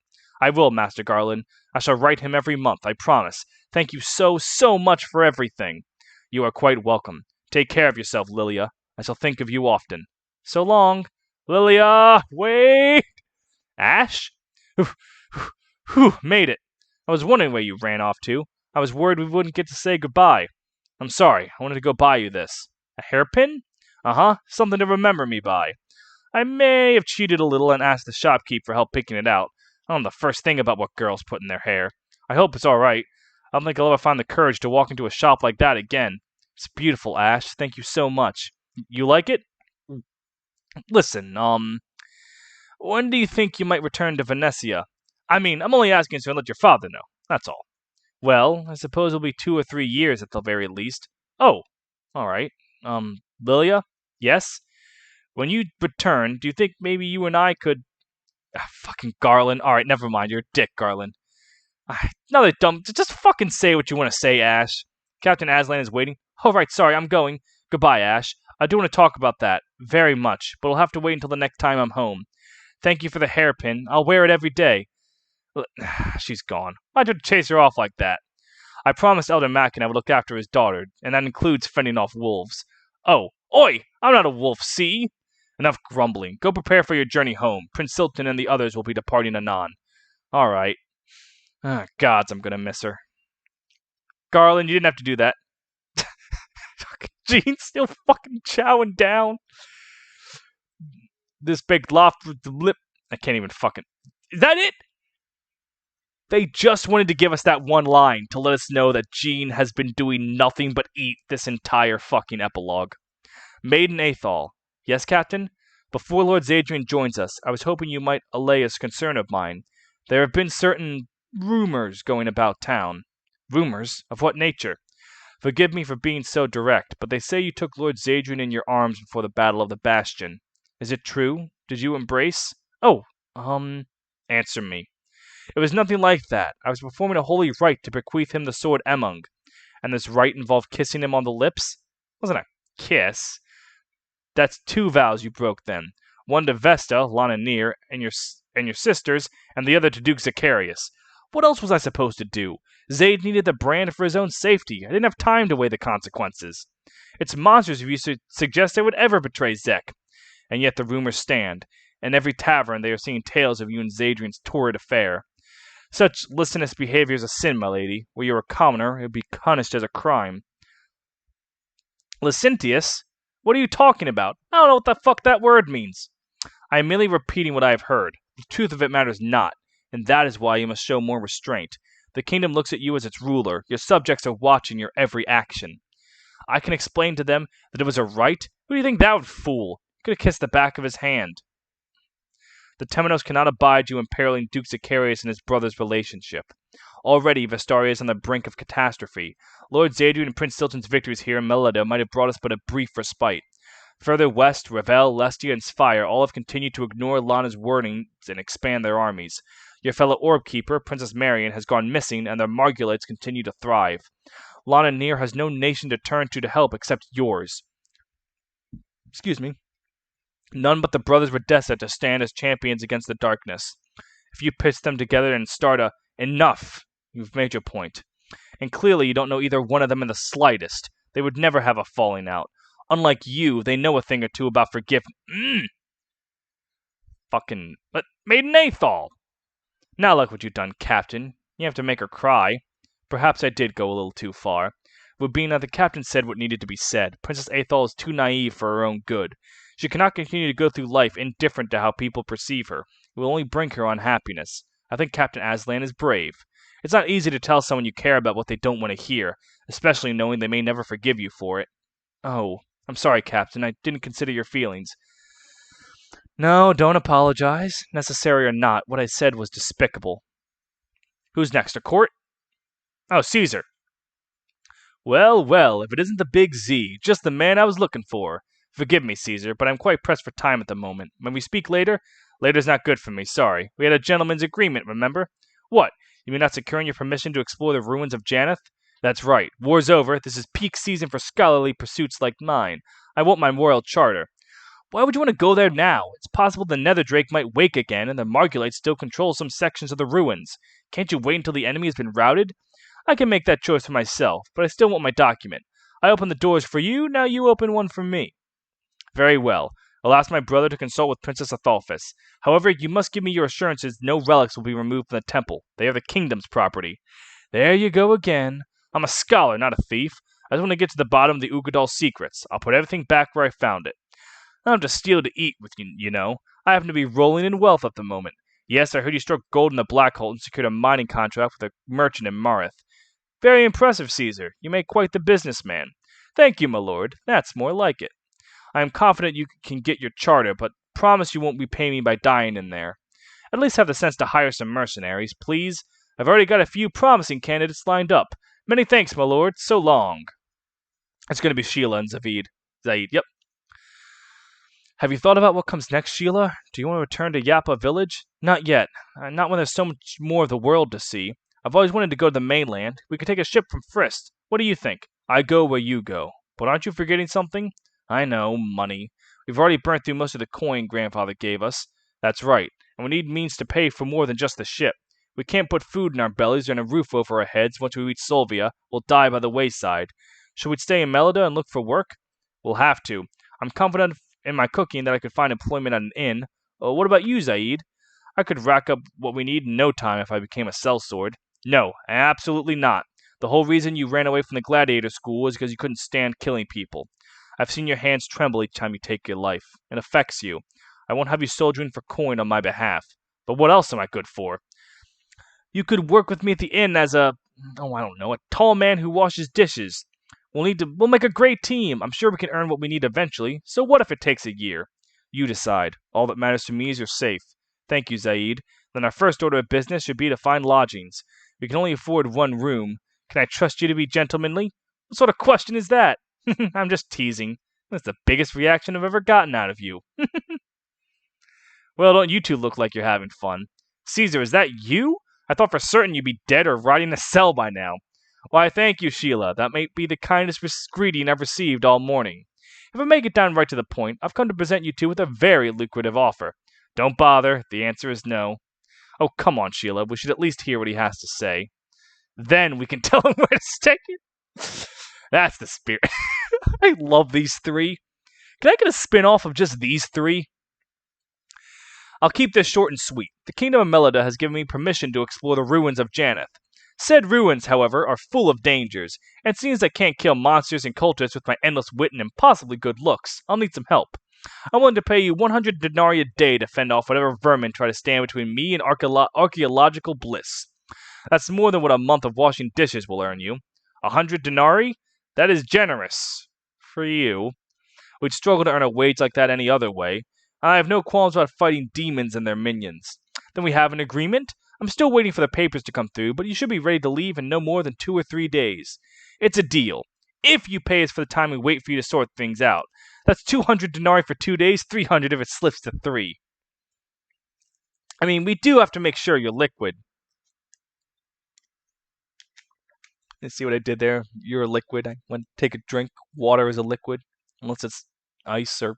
I will, Master Garland. I shall write him every month, I promise. Thank you so much for everything. You are quite welcome. Take care of yourself, Lilia. I shall think of you often. So long. Lilia, wait! Ash? Made it. I was wondering where you ran off to. I was worried we wouldn't get to say goodbye. I'm sorry. I wanted to go buy you this. A hairpin? Uh-huh. Something to remember me by. I may have cheated a little and asked the shopkeep for help picking it out. I don't know the first thing about what girls put in their hair. I hope it's all right. I don't think I'll ever find the courage to walk into a shop like that again. It's beautiful, Ash. Thank you so much. You like it? Listen, when do you think you might return to Venetia? I mean, I'm only asking so I let your father know. That's all. Well, I suppose it'll be 2 or 3 years at the very least. Oh, all right. Lilia? Yes? When you return, do you think maybe you and I could... fucking Garland. Alright, never mind. You're a dick, Garland. Another dumb... Just fucking say what you want to say, Ash. Captain Aslan is waiting. Oh, right, sorry, I'm going. Goodbye, Ash. I do want to talk about that. Very much. But I'll have to wait until the next time I'm home. Thank you for the hairpin. I'll wear it every day. She's gone. Why'd you chase her off like that? I promised Elder Mackin I would look after his daughter, and that includes fending off wolves. Oh, oi! I'm not a wolf, see? Enough grumbling. Go prepare for your journey home. Prince Silton and the others will be departing anon. All right. Gods, I'm gonna miss her. Garland, you didn't have to do that. Jean's still fucking chowing down. This big loft with the lip. I can't even fucking... Is that it? They just wanted to give us that one line to let us know that Jean has been doing nothing but eat this entire fucking epilogue. Maiden Athol. Yes, Captain? Before Lord Zadrian joins us, I was hoping you might allay a concern of mine. There have been certain rumors going about town. Rumors? Of what nature? Forgive me for being so direct, but they say you took Lord Zadrian in your arms before the Battle of the Bastion. Is it true? Did you embrace? Oh, answer me. It was nothing like that. I was performing a holy rite to bequeath him the sword Emung. And this rite involved kissing him on the lips? Wasn't a kiss. That's 2 vows you broke then. One to Vesta, Lana Near, and your sisters, and the other to Duke Zacharias. What else was I supposed to do? Zaid needed the brand for his own safety. I didn't have time to weigh the consequences. It's monstrous of you to suggest I would ever betray Zek. And yet the rumors stand. In every tavern they are seeing tales of you and Zadrian's torrid affair. Such licentious behavior is a sin, my lady. Were you a commoner, it would be punished as a crime. Licentious? What are you talking about? I don't know what the fuck that word means. I am merely repeating what I have heard. The truth of it matters not, and that is why you must show more restraint. The kingdom looks at you as its ruler. Your subjects are watching your every action. I can explain to them that it was a right. Who do you think that would fool? You could have kissed the back of his hand. The Temenos cannot abide you imperiling Duke Zacharias and his brother's relationship. Already, Vestaria is on the brink of catastrophe. Lord Zadrian and Prince Silton's victories here in Melida might have brought us but a brief respite. Further west, Revel, Lestia, and Spire all have continued to ignore Lana's warnings and expand their armies. Your fellow orb keeper, Princess Marion, has gone missing, and their Margulites continue to thrive. Lana Near has no nation to turn to help except yours. Excuse me. None but the brothers Redessa to stand as champions against the darkness. If you pitch them together and start a enough, you've made your point. and clearly you don't know either one of them in the slightest. They would never have a falling out. Unlike you, they know a thing or two about forgiveness. Fucking. But Maiden Athol! Now look what you've done, Captain. You have to make her cry. Perhaps I did go a little too far. Rubina, the captain said what needed to be said. Princess Athol is too naive for her own good. She cannot continue to go through life indifferent to how people perceive her. It will only bring her unhappiness. I think Captain Aslan is brave. It's not easy to tell someone you care about what they don't want to hear, especially knowing they may never forgive you for it. Oh, I'm sorry, Captain. I didn't consider your feelings. No, don't apologize. Necessary or not, what I said was despicable. Who's next? A court? Oh, Caesar. Well, well, if it isn't the big Z, just the man I was looking for. Forgive me, Caesar, but I'm quite pressed for time at the moment. When we speak later? Later's not good for me, sorry. We had a gentleman's agreement, remember? What? You mean not securing your permission to explore the ruins of Janeth? That's right. War's over. This is peak season for scholarly pursuits like mine. I want my royal charter. Why would you want to go there now? It's possible the Netherdrake might wake again, and the Margulites still control some sections of the ruins. Can't you wait until the enemy has been routed? I can make that choice for myself, but I still want my document. I opened the doors for you, now you open one for me. Very well. I'll ask my brother to consult with Princess Athalphus. However, you must give me your assurances no relics will be removed from the temple. They are the kingdom's property. There you go again. I'm a scholar, not a thief. I just want to get to the bottom of the Ugadal secrets. I'll put everything back where I found it. I don't have to steal to eat with you, you know. I happen to be rolling in wealth at the moment. Yes, I heard you struck gold in the Black Hole and secured a mining contract with a merchant in Marith. Very impressive, Caesar. You make quite the businessman. Thank you, my lord. That's more like it. I am confident you can get your charter, but promise you won't repay me by dying in there. At least have the sense to hire some mercenaries, please. I've already got a few promising candidates lined up. Many thanks, my lord. So long. It's going to be Sheila and Zaid. Yep. Have you thought about what comes next, Sheila? Do you want to return to Yappa village? Not yet. Not when there's so much more of the world to see. I've always wanted to go to the mainland. We could take a ship from Frist. What do you think? I go where you go. But aren't you forgetting something? I know, money. We've already burnt through most of the coin Grandfather gave us. That's right, and we need means to pay for more than just the ship. We can't put food in our bellies and a roof over our heads once we reach Solvia. We'll die by the wayside. Should we stay in Melida and look for work? We'll have to. I'm confident in my cooking that I could find employment at an inn. What about you, Zaid? I could rack up what we need in no time if I became a sellsword. No, absolutely not. The whole reason you ran away from the gladiator school is because you couldn't stand killing people. I've seen your hands tremble each time you take your life. It affects you. I won't have you soldiering for coin on my behalf. But what else am I good for? You could work with me at the inn as a tall man who washes dishes. We'll make a great team. I'm sure we can earn what we need eventually. So what if it takes a year? You decide. All that matters to me is you're safe. Thank you, Zaid. Then our first order of business should be to find lodgings. We can only afford one room. Can I trust you to be gentlemanly? What sort of question is that? I'm just teasing. That's the biggest reaction I've ever gotten out of you. Well, don't you two look like you're having fun? Caesar, is that you? I thought for certain you'd be dead or rotting in a cell by now. Why, thank you, Sheila. That may be the kindest greeting I've received all morning. If I make it down right to the point, I've come to present you two with a very lucrative offer. Don't bother. The answer is no. Oh, come on, Sheila. We should at least hear what he has to say. Then we can tell him where to stick it. That's the spirit. I love these three. Can I get a spin-off of just these three? I'll keep this short and sweet. The Kingdom of Melida has given me permission to explore the ruins of Janeth. Said ruins, however, are full of dangers, and seems I can't kill monsters and cultists with my endless wit and impossibly good looks. I'll need some help. I'm willing to pay you 100 denarii a day to fend off whatever vermin try to stand between me and archaeological bliss. That's more than what a month of washing dishes will earn you. 100 denarii? That is generous. For you. We'd struggle to earn a wage like that any other way. I have no qualms about fighting demons and their minions. Then we have an agreement? I'm still waiting for the papers to come through, but you should be ready to leave in no more than 2 or 3 days. It's a deal. If you pay us for the time we wait for you to sort things out. That's 200 denarii for 2 days, 300 if it slips to 3. I mean, we do have to make sure you're liquid. Let's see what I did there. You're a liquid. I went to take a drink. Water is a liquid, unless it's ice or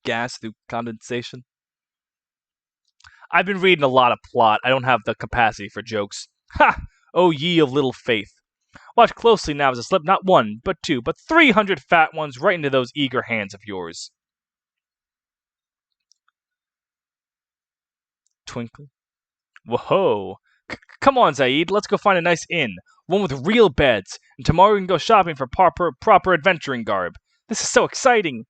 gas through condensation. I've been reading a lot of plot. I don't have the capacity for jokes. Ha! O ye of little faith. Watch closely now as I slip not one, but two, but 300 fat ones right into those eager hands of yours. Twinkle. Whoa. Come on, Zaid, let's go find a nice inn. One with real beds, and tomorrow we can go shopping for proper adventuring garb. This is so exciting.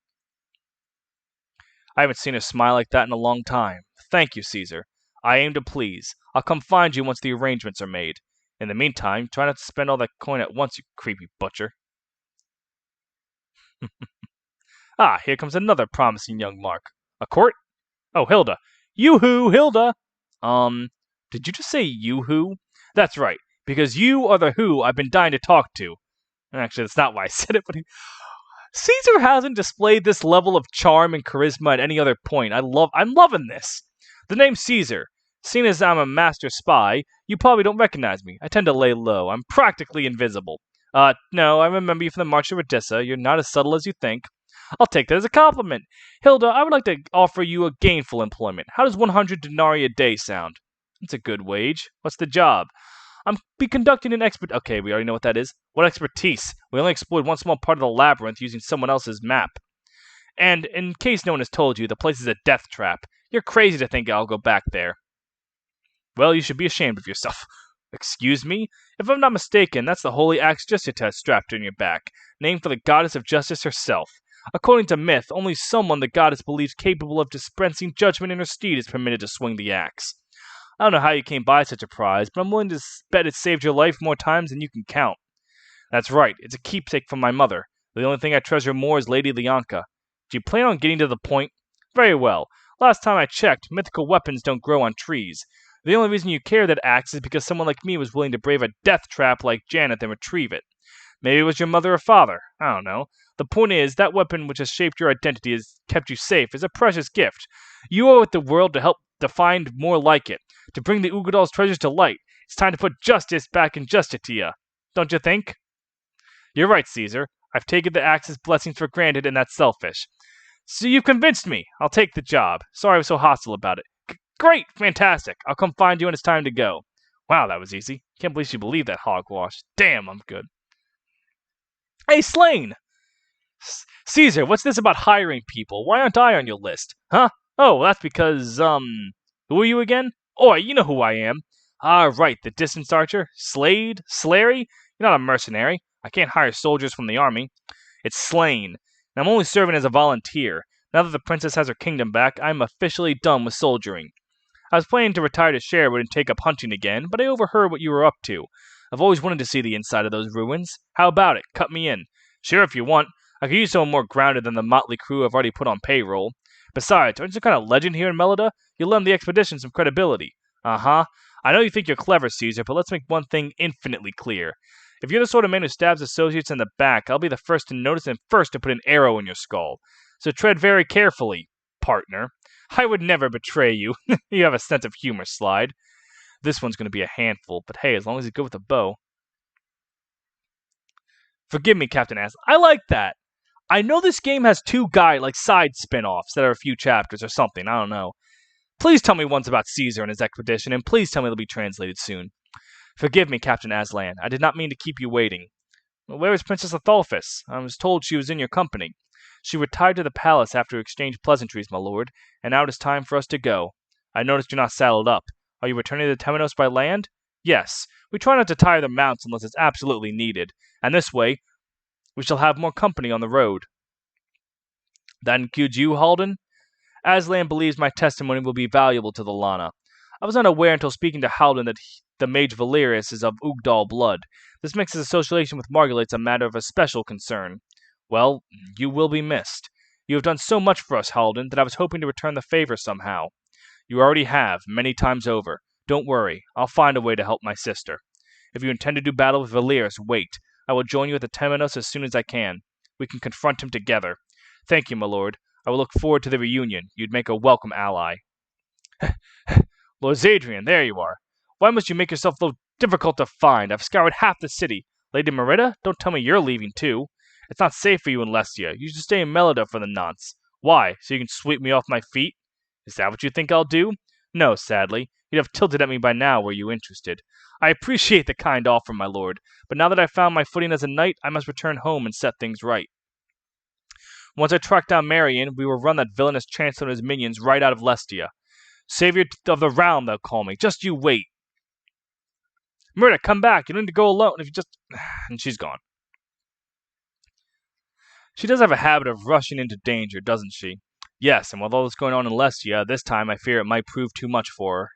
I haven't seen her smile like that in a long time. Thank you, Caesar. I aim to please. I'll come find you once the arrangements are made. In the meantime, try not to spend all that coin at once, you creepy butcher. Ah, here comes another promising young mark. A court? Oh, Hilda. Yoo-hoo, Hilda! Did you just say yoo-hoo? That's right, because you are the who I've been dying to talk to. Actually, that's not why I said it, but Caesar hasn't displayed this level of charm and charisma at any other point. I'm loving this. The name Caesar. Seeing as I'm a master spy, you probably don't recognize me. I tend to lay low. I'm practically invisible. No, I remember you from the March of Radissa. You're not as subtle as you think. I'll take that as a compliment. Hilda, I would like to offer you a gainful employment. How does 100 denarii a day sound? It's a good wage. What's the job? I'm be conducting an expert. Okay, we already know what that is. What expertise? We only explored one small part of the labyrinth using someone else's map. And in case no one has told you, the place is a death trap. You're crazy to think I'll go back there. Well, you should be ashamed of yourself. Excuse me? If I'm not mistaken, that's the holy axe Justita strapped on your back, named for the goddess of justice herself. According to myth, only someone the goddess believes capable of dispensing judgment in her steed is permitted to swing the axe. I don't know how you came by such a prize, but I'm willing to bet it saved your life more times than you can count. That's right, it's a keepsake from my mother. The only thing I treasure more is Lady Leonka. Do you plan on getting to the point? Very well. Last time I checked, mythical weapons don't grow on trees. The only reason you carry that axe is because someone like me was willing to brave a death trap like Janet and retrieve it. Maybe it was your mother or father. I don't know. The point is, that weapon which has shaped your identity has kept you safe is a precious gift. You owe it the world to help to find more like it, to bring the Ugadal's treasures to light. It's time to put justice back in Justitia. Don't you think? You're right, Caesar. I've taken the axe's blessings for granted, and that's selfish. So you've convinced me. I'll take the job. Sorry I was so hostile about it. Great! Fantastic! I'll come find you when it's time to go. Wow, that was easy. Can't believe she believed that hogwash. Damn, I'm good. Hey, Slain! Caesar, what's this about hiring people? Why aren't I on your list? Huh? Oh, that's because, who are you again? Oh, you know who I am. Ah, right, the distance archer? Slade? Slary? You're not a mercenary. I can't hire soldiers from the army. It's Slain, and I'm only serving as a volunteer. Now that the princess has her kingdom back, I'm officially done with soldiering. I was planning to retire to Sherwood and take up hunting again, but I overheard what you were up to. I've always wanted to see the inside of those ruins. How about it? Cut me in. Sure, if you want. I could use someone more grounded than the motley crew I've already put on payroll. Besides, aren't you some kind of legend here in Melida? You'll lend the expedition some credibility. Uh-huh. I know you think you're clever, Caesar, but let's make one thing infinitely clear. If you're the sort of man who stabs associates in the back, I'll be the first to notice and first to put an arrow in your skull. So tread very carefully, partner. I would never betray you. You have a sense of humor, Slide. This one's going to be a handful, but hey, as long as he's good with a bow. Forgive me, Captain Ass. I like that. I know this game has two side spin-offs that are a few chapters or something. I don't know. Please tell me once about Caesar and his expedition, and please tell me it'll be translated soon. Forgive me, Captain Aslan. I did not mean to keep you waiting. Where is Princess Atholphus? I was told she was in your company. She retired to the palace after exchange pleasantries, my lord, and now it is time for us to go. I noticed you're not saddled up. Are you returning to Temenos by land? Yes. We try not to tire the mounts unless it's absolutely needed, and this way we shall have more company on the road. That includes you, Halden? Aslan believes my testimony will be valuable to the Lana. I was unaware until speaking to Halden that the mage Valerius is of Ugdal blood. This makes his association with Margulates a matter of especial concern. Well, you will be missed. You have done so much for us, Halden, that I was hoping to return the favor somehow. You already have, many times over. Don't worry, I'll find a way to help my sister. If you intend to do battle with Valerius, wait. I will join you at the Temenos as soon as I can. We can confront him together. Thank you, my lord. I will look forward to the reunion. You'd make a welcome ally. Lord Zadrian, there you are. Why must you make yourself so difficult to find? I've scoured half the city. Lady Merida, don't tell me you're leaving too. It's not safe for you in Lestia. You should stay in Melida for the nonce. Why? So you can sweep me off my feet? Is that what you think I'll do? No, sadly. You'd have tilted at me by now were you interested. I appreciate the kind offer, my lord, but now that I've found my footing as a knight, I must return home and set things right. Once I tracked down Marion, we will run that villainous chancellor and his minions right out of Lestia. Savior of the realm, they'll call me. Just you wait. Murda, come back. You don't need to go alone if you just... And she's gone. She does have a habit of rushing into danger, doesn't she? Yes, and with all that's going on in Lestia, this time I fear it might prove too much for her.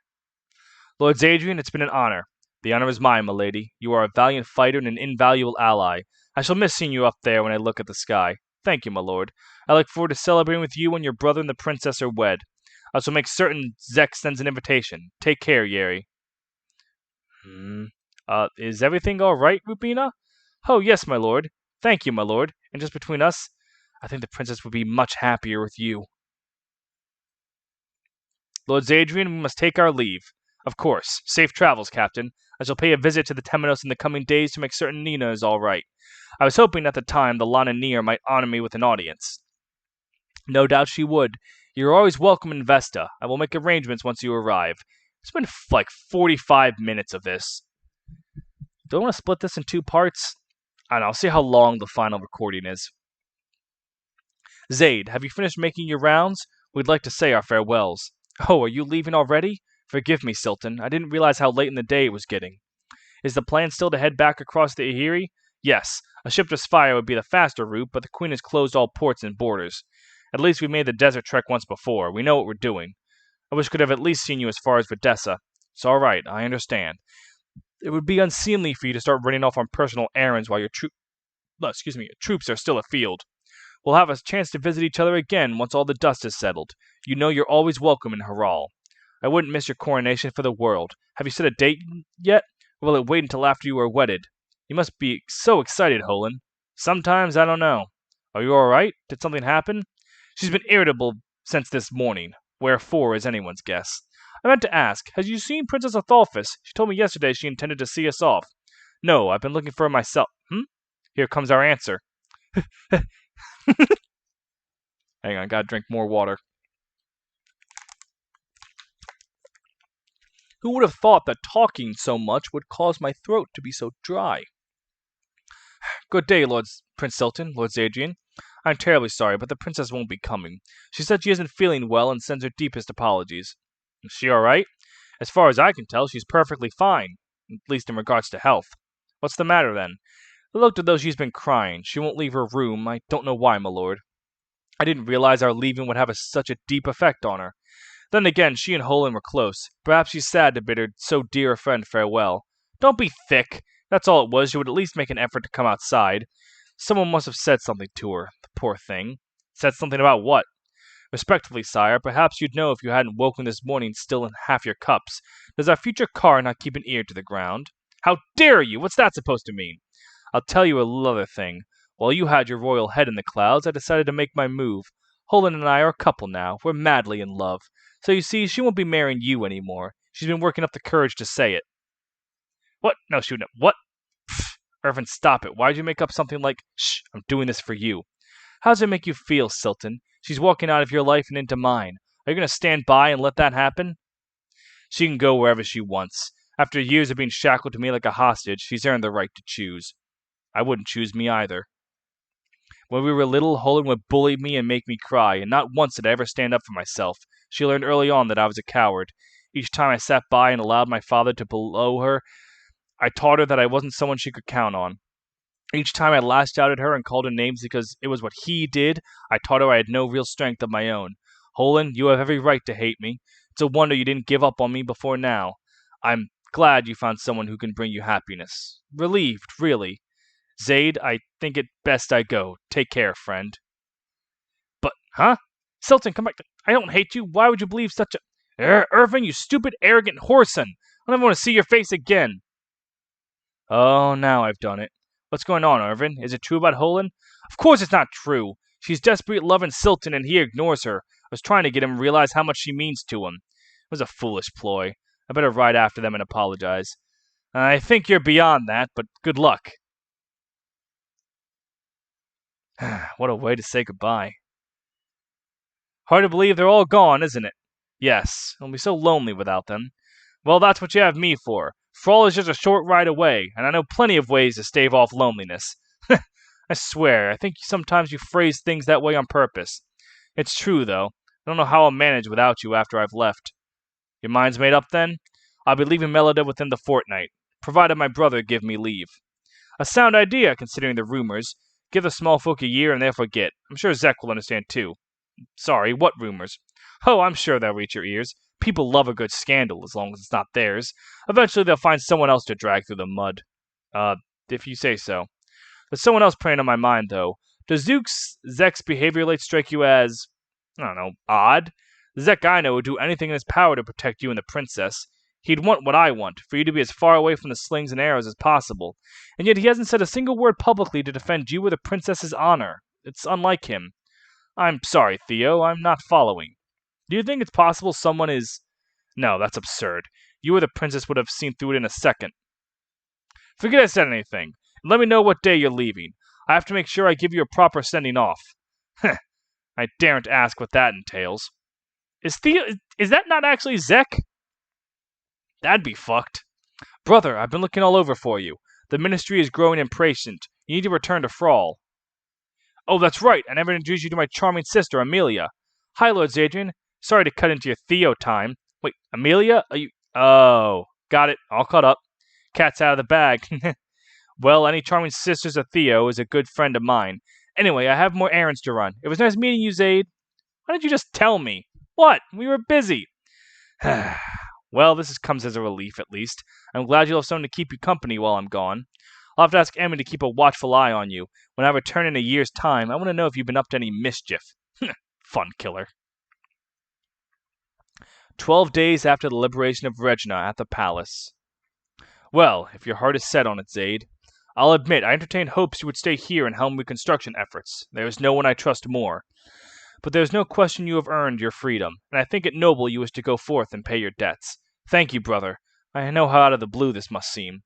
Lord Zadrian, it's been an honor. The honor is mine, milady. You are a valiant fighter and an invaluable ally. I shall miss seeing you up there when I look at the sky. Thank you, my lord. I look forward to celebrating with you when your brother and the princess are wed. I shall make certain Zek sends an invitation. Take care, Yeri. Is everything all right, Rupina? Oh, yes, my lord. Thank you, my lord. And just between us, I think the princess would be much happier with you. Lord Zadrian, we must take our leave. Of course. Safe travels, Captain. I shall pay a visit to the Temenos in the coming days to make certain Nina is all right. I was hoping at the time the Lana Near might honor me with an audience. No doubt she would. You're always welcome in Vesta. I will make arrangements once you arrive. It's been like 45 minutes of this. Do I want to split this in 2 parts? I don't know. I'll see how long the final recording is. Zaid, have you finished making your rounds? We'd like to say our farewells. Oh, are you leaving already? Forgive me, Silton. I didn't realize how late in the day it was getting. Is the plan still to head back across the Ahiri? Yes. A ship to Spire would be the faster route, but the Queen has closed all ports and borders. At least we made the desert trek once before. We know what we're doing. I wish I could have at least seen you as far as Videssa. It's all right. I understand. It would be unseemly for you to start running off on personal errands while your troops are still afield. We'll have a chance to visit each other again once all the dust is settled. You know you're always welcome in Haral. I wouldn't miss your coronation for the world. Have you set a date yet? Or will it wait until after you are wedded? You must be so excited, Holen. Sometimes I don't know. Are you all right? Did something happen? She's been irritable since this morning. Wherefore is anyone's guess. I meant to ask, has you seen Princess Athalphus? She told me yesterday she intended to see us off. No, I've been looking for her myself. Here comes our answer. Hang on, gotta drink more water. Who would have thought that talking so much would cause my throat to be so dry? Good day, Prince Silton, Lord Zadrian. I'm terribly sorry, but the princess won't be coming. She said she isn't feeling well and sends her deepest apologies. Is she all right? As far as I can tell, she's perfectly fine, at least in regards to health. What's the matter, then? It looked as though she's been crying. She won't leave her room. I don't know why, my lord. I didn't realize our leaving would have such a deep effect on her. Then again, she and Holen were close. Perhaps she's sad to bid her so dear a friend farewell. Don't be thick. That's all it was. She would at least make an effort to come outside. Someone must have said something to her. The poor thing. Said something about what? Respectfully, sire, perhaps you'd know if you hadn't woken this morning still in half your cups. Does our future car not keep an ear to the ground? How dare you? What's that supposed to mean? I'll tell you another thing. While you had your royal head in the clouds, I decided to make my move. Holen and I are a couple now. We're madly in love. So you see, she won't be marrying you anymore. She's been working up the courage to say it. What? No, she wouldn't. What? Pfft. Irvin, stop it. Why'd you make up something like, shh, I'm doing this for you? How does it make you feel, Silton? She's walking out of your life and into mine. Are you going to stand by and let that happen? She can go wherever she wants. After years of being shackled to me like a hostage, she's earned the right to choose. I wouldn't choose me either. When we were little, Holen would bully me and make me cry, and not once did I ever stand up for myself. She learned early on that I was a coward. Each time I sat by and allowed my father to below her, I taught her that I wasn't someone she could count on. Each time I lashed out at her and called her names because it was what he did, I taught her I had no real strength of my own. Holen, you have every right to hate me. It's a wonder you didn't give up on me before now. I'm glad you found someone who can bring you happiness. Relieved, really. Zaid, I think it best I go. Take care, friend. But, huh? Silton, come back. I don't hate you. Why would you believe such a... Irvin, you stupid, arrogant whoreson. I don't want to see your face again. Oh, now I've done it. What's going on, Irvin? Is it true about Holen? Of course it's not true. She's desperately loving Silton and he ignores her. I was trying to get him to realize how much she means to him. It was a foolish ploy. I better ride after them and apologize. I think you're beyond that, but good luck. What a way to say goodbye. Hard to believe they're all gone, isn't it? Yes, it'll be so lonely without them. Well, that's what you have me for. Thrall is just a short ride away, and I know plenty of ways to stave off loneliness. I swear, I think sometimes you phrase things that way on purpose. It's true, though. I don't know how I'll manage without you after I've left. Your mind's made up, then? I'll be leaving Melida within the fortnight, provided my brother give me leave. A sound idea, considering the rumors. Give the small folk a year and they'll forget. I'm sure Zek will understand, too. Sorry, what rumors? Oh, I'm sure they'll reach your ears. People love a good scandal, as long as it's not theirs. Eventually they'll find someone else to drag through the mud. If you say so. There's someone else preying on my mind, though. Does Zek's behavior late strike you as, I don't know, odd? The Zek I know would do anything in his power to protect you and the princess. He'd want what I want, for you to be as far away from the slings and arrows as possible. And yet he hasn't said a single word publicly to defend you or the princess's honor. It's unlike him. I'm sorry, Theo, I'm not following. Do you think it's possible someone is... No, that's absurd. You or the princess would have seen through it in a second. Forget I said anything. And let me know what day you're leaving. I have to make sure I give you a proper sending off. Heh, I daren't ask what that entails. Is that not actually Zek? That'd be fucked. Brother, I've been looking all over for you. The ministry is growing impatient. You need to return to Thrall. Oh, that's right. I never introduced you to my charming sister, Amelia. Hi, Lord Zadrian. Sorry to cut into your Theo time. Wait, Amelia? Are you... Oh, got it. All caught up. Cat's out of the bag. Well, any charming sisters of Theo is a good friend of mine. Anyway, I have more errands to run. It was nice meeting you, Zaid. Why didn't you just tell me? What? We were busy. Well, comes as a relief, at least. I'm glad you'll have someone to keep you company while I'm gone. I'll have to ask Emmy to keep a watchful eye on you. When I return in a year's time, I want to know if you've been up to any mischief. Fun killer. 12 days after the liberation of Regna at the palace. Well, if your heart is set on it, Zaid. I'll admit, I entertained hopes you would stay here and helm reconstruction efforts. There is no one I trust more. But there is no question you have earned your freedom, and I think it noble you wish to go forth and pay your debts. Thank you, brother. I know how out of the blue this must seem.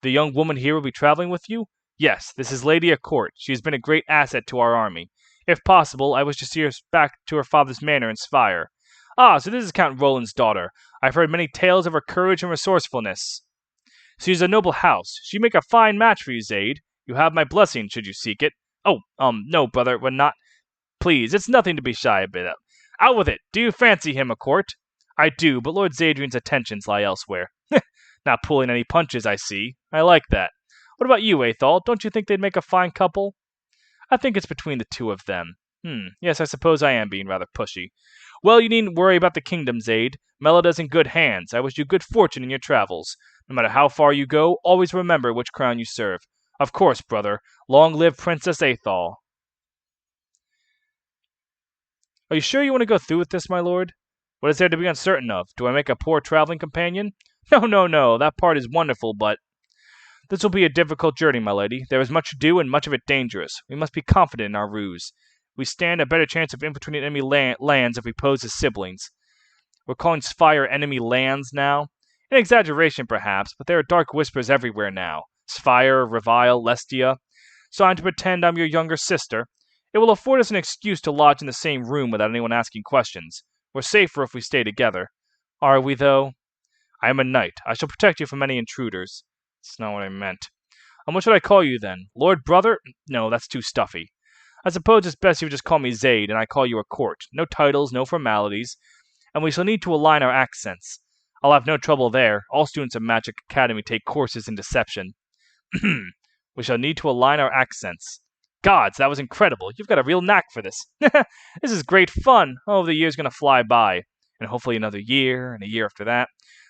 The young woman here will be traveling with you? Yes, this is Lady Court. She has been a great asset to our army. If possible, I wish to see her back to her father's manor in Spire. Ah, so this is Count Roland's daughter. I've heard many tales of her courage and resourcefulness. She is a noble house. She'd make a fine match for you, Zaid. You have my blessing, should you seek it. Oh, no, brother, we're not... Please, it's nothing to be shy a bit of. Out with it. Do you fancy him, Court? I do, but Lord Zadrian's attentions lie elsewhere. Not pulling any punches, I see. I like that. What about you, Athol? Don't you think they'd make a fine couple? I think it's between the two of them. Yes, I suppose I am being rather pushy. Well, you needn't worry about the kingdom, Zaid. Melida's in good hands. I wish you good fortune in your travels. No matter how far you go, always remember which crown you serve. Of course, brother. Long live Princess Athol. Are you sure you want to go through with this, my lord? What is there to be uncertain of? Do I make a poor traveling companion? No, that part is wonderful, but... This will be a difficult journey, my lady. There is much to do, and much of it dangerous. We must be confident in our ruse. We stand a better chance of infiltrating enemy lands if we pose as siblings. We're calling Spire enemy lands now. An exaggeration, perhaps, but there are dark whispers everywhere now. Spire, Revile, Lestia. So I'm to pretend I'm your younger sister. It will afford us an excuse to lodge in the same room without anyone asking questions. We're safer if we stay together. Are we, though? I am a knight. I shall protect you from any intruders. That's not what I meant. And what should I call you, then? Lord Brother? No, that's too stuffy. I suppose it's best you just call me Zaid, and I call you a Court. No titles, no formalities. And we shall need to align our accents. I'll have no trouble there. All students of Magic Academy take courses in deception. We shall need to align our accents. Gods, that was incredible. You've got a real knack for this. This is great fun. Oh, the year's gonna fly by. And hopefully another year, and a year after that.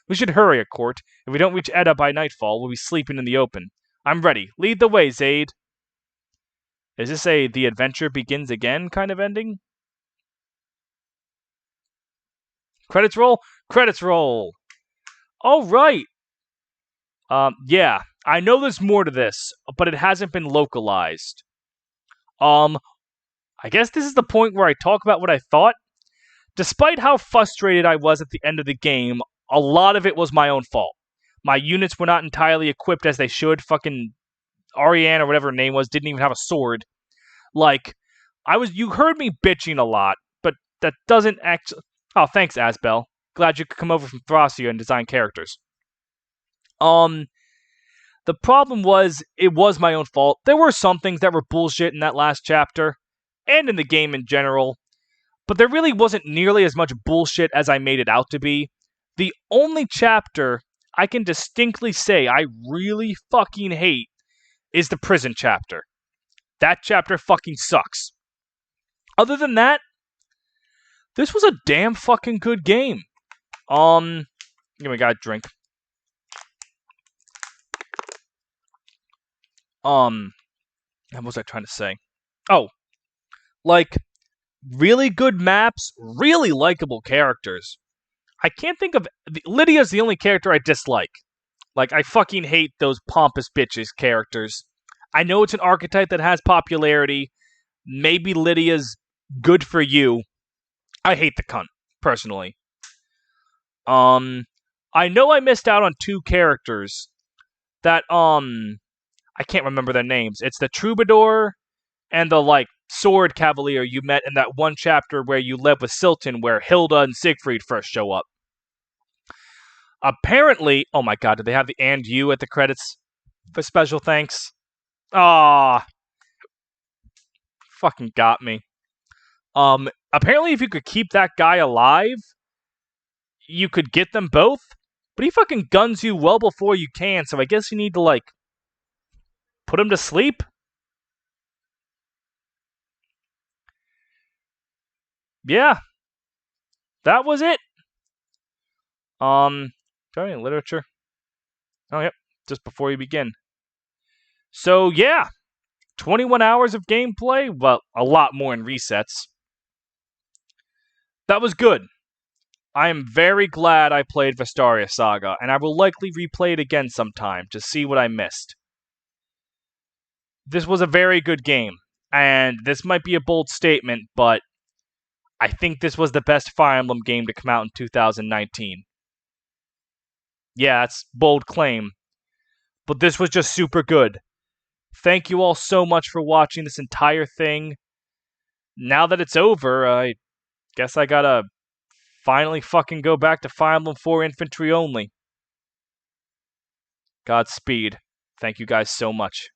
We should hurry, Court. If we don't reach Edda by nightfall, we'll be sleeping in the open. I'm ready. Lead the way, Zaid. Is this a The Adventure Begins Again kind of ending? Credits roll? Credits roll! Alright! Yeah. I know there's more to this, but it hasn't been localized. I guess this is the point where I talk about what I thought. Despite how frustrated I was at the end of the game, a lot of it was my own fault. My units were not entirely equipped as they should. Fucking Ariane or whatever her name was didn't even have a sword. Like, you heard me bitching a lot, but that doesn't actually... Oh, thanks, Asbel. Glad you could come over from Thracia and design characters. The problem was, it was my own fault. There were some things that were bullshit in that last chapter, and in the game in general, but there really wasn't nearly as much bullshit as I made it out to be. The only chapter I can distinctly say I really fucking hate is the prison chapter. That chapter fucking sucks. Other than that, this was a damn fucking good game. We got a drink. What was I trying to say? Oh, like, really good maps, really likable characters. I can't think of... Lydia's the only character I dislike. Like, I fucking hate those pompous bitches characters. I know it's an archetype that has popularity. Maybe Lydia's good for you. I hate the cunt, personally. I know I missed out on two characters that, I can't remember their names. It's the Troubadour and the, like, sword cavalier you met in that one chapter where you led with Silton, where Hilda and Siegfried first show up. Apparently, oh my god, did they have the "and you" at the credits for special thanks? Ah, fucking got me. Apparently if you could keep that guy alive, you could get them both, but he fucking guns you well before you can, so I guess you need to, like, put him to sleep? Yeah. That was it. Sorry, literature. Oh, yep. Just before you begin. So, yeah. 21 hours of gameplay. Well, a lot more in resets. That was good. I am very glad I played Vestaria Saga, and I will likely replay it again sometime to see what I missed. This was a very good game, and this might be a bold statement, but I think this was the best Fire Emblem game to come out in 2019. Yeah, that's a bold claim, but this was just super good. Thank you all so much for watching this entire thing. Now that it's over, I guess I gotta finally fucking go back to Fire Emblem 4 Infantry only. Godspeed. Thank you guys so much.